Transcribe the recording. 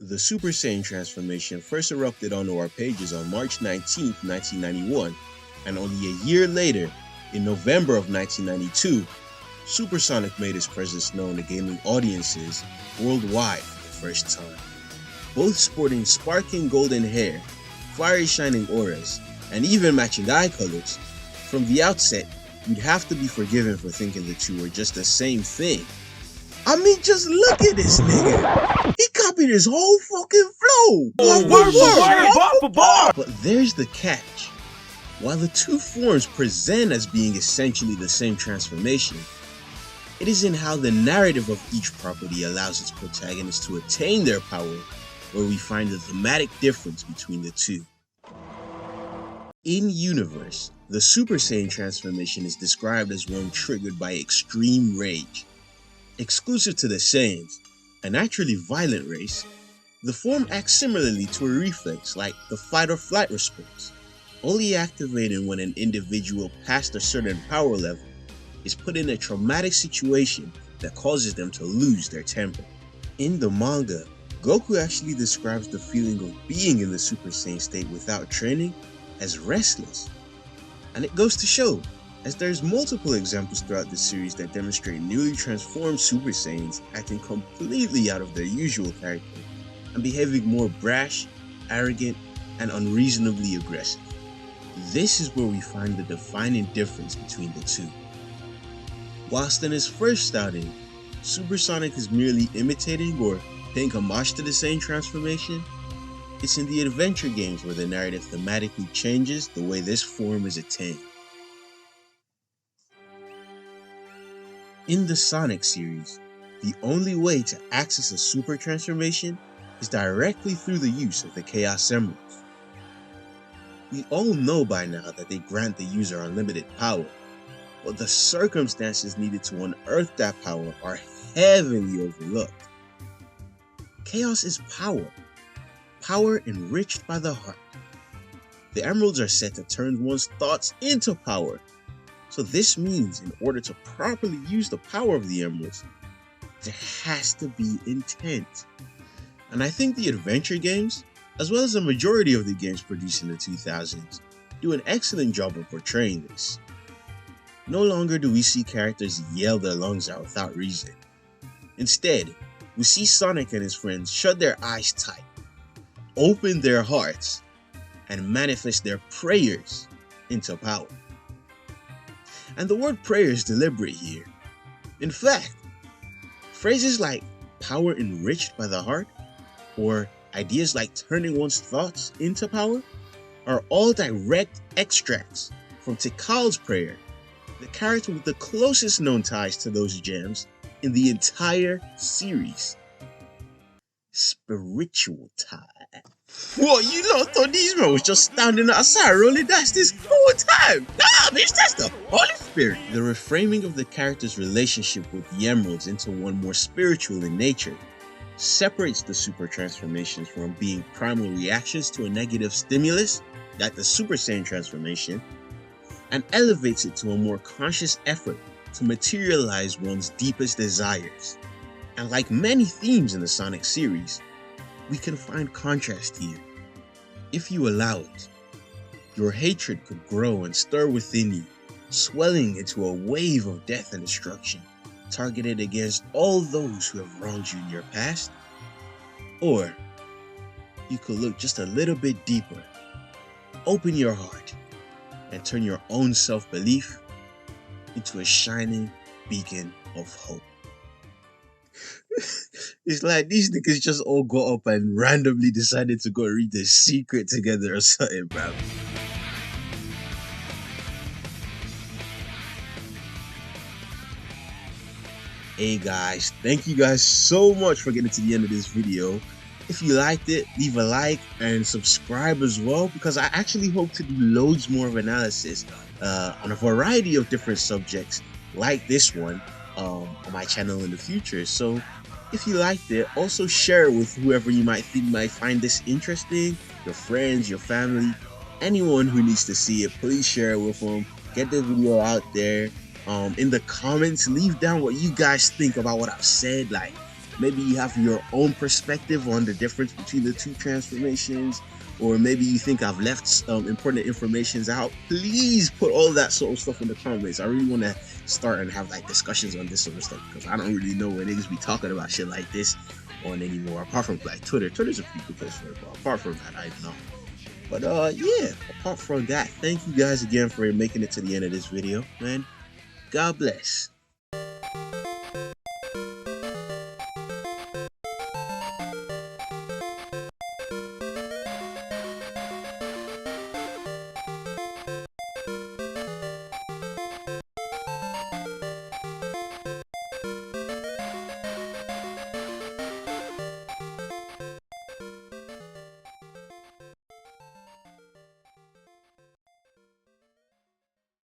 The Super Saiyan transformation first erupted onto our pages on March 19, 1991, and only a year later, in November of 1992, Supersonic made his presence known to gaming audiences worldwide for the first time. Both sporting sparkling golden hair, fiery shining auras, and even matching eye colors, from the outset, you'd have to be forgiven for thinking the two were just the same thing. I mean, just look at this nigga. He copied his whole fucking flow. Word for bar. But there's the catch. While the two forms present as being essentially the same transformation, it is in how the narrative of each property allows its protagonists to attain their power where we find the thematic difference between the two. In universe, the Super Saiyan transformation is described as one triggered by extreme rage. Exclusive to the Saiyans, a naturally violent race, the form acts similarly to a reflex like the fight or flight response, only activated when an individual past a certain power level is put in a traumatic situation that causes them to lose their temper. In the manga, Goku actually describes the feeling of being in the Super Saiyan state without training as restless. And it goes to show, as there's multiple examples throughout the series that demonstrate newly transformed Super Saiyans acting completely out of their usual character and behaving more brash, arrogant, and unreasonably aggressive. This is where we find the defining difference between the two. Whilst in his first outing, Supersonic is merely imitating or paying homage to the Saiyan transformation, it's in the adventure games where the narrative thematically changes the way this form is attained. In the Sonic series, the only way to access a super transformation is directly through the use of the Chaos Emeralds. We all know by now that they grant the user unlimited power, but the circumstances needed to unearth that power are heavily overlooked. Chaos is power, power enriched by the heart. The emeralds are said to turn one's thoughts into power, so this means in order to properly use the power of the emeralds, there has to be intent. And I think the adventure games, as well as a majority of the games produced in the 2000s, do an excellent job of portraying this. No longer do we see characters yell their lungs out without reason. Instead, we see Sonic and his friends shut their eyes tight, open their hearts, and manifest their prayers into power. And the word prayer is deliberate here. In fact, phrases like power enriched by the heart, or ideas like turning one's thoughts into power, are all direct extracts from Tikal's prayer, the character with the closest known ties to those gems in the entire series. Spiritual tie. What, you lot thought these men was just standing outside rolling dice this whole time? Nah, bitch, that's the Holy Spirit. The reframing of the character's relationship with the emeralds into one more spiritual in nature separates the super transformations from being primal reactions to a negative stimulus, like the Super Saiyan transformation, and elevates it to a more conscious effort to materialize one's deepest desires. And like many themes in the Sonic series, we can find contrast here. If you allow it, your hatred could grow and stir within you, swelling into a wave of death and destruction, targeted against all those who have wronged you in your past. Or you could look just a little bit deeper, open your heart, and turn your own self-belief into a shining beacon of hope. It's like these niggas just all got up and randomly decided to go read The Secret together or something, bro. Hey guys, thank you guys so much for getting to the end of this video. If you liked it, leave a like and subscribe as well, because I actually hope to do loads more of analysis on a variety of different subjects like this one on my channel in the future. So if you liked it, also share it with whoever you might think might find this interesting, your friends, your family, anyone who needs to see it. Please share it with them. Get the video out there. In the comments, leave down what you guys think about what I've said. Like, maybe you have your own perspective on the difference between the two transformations, or maybe you think I've left important informations out. Please put all that sort of stuff in the comments. I really want to start and have like discussions on this sort of stuff, because I don't really know where niggas be talking about shit like this on anymore. Apart from like Twitter. Twitter's a pretty good place for it, but apart from that, I don't know. But yeah, apart from that, thank you guys again for making it to the end of this video, man. God bless.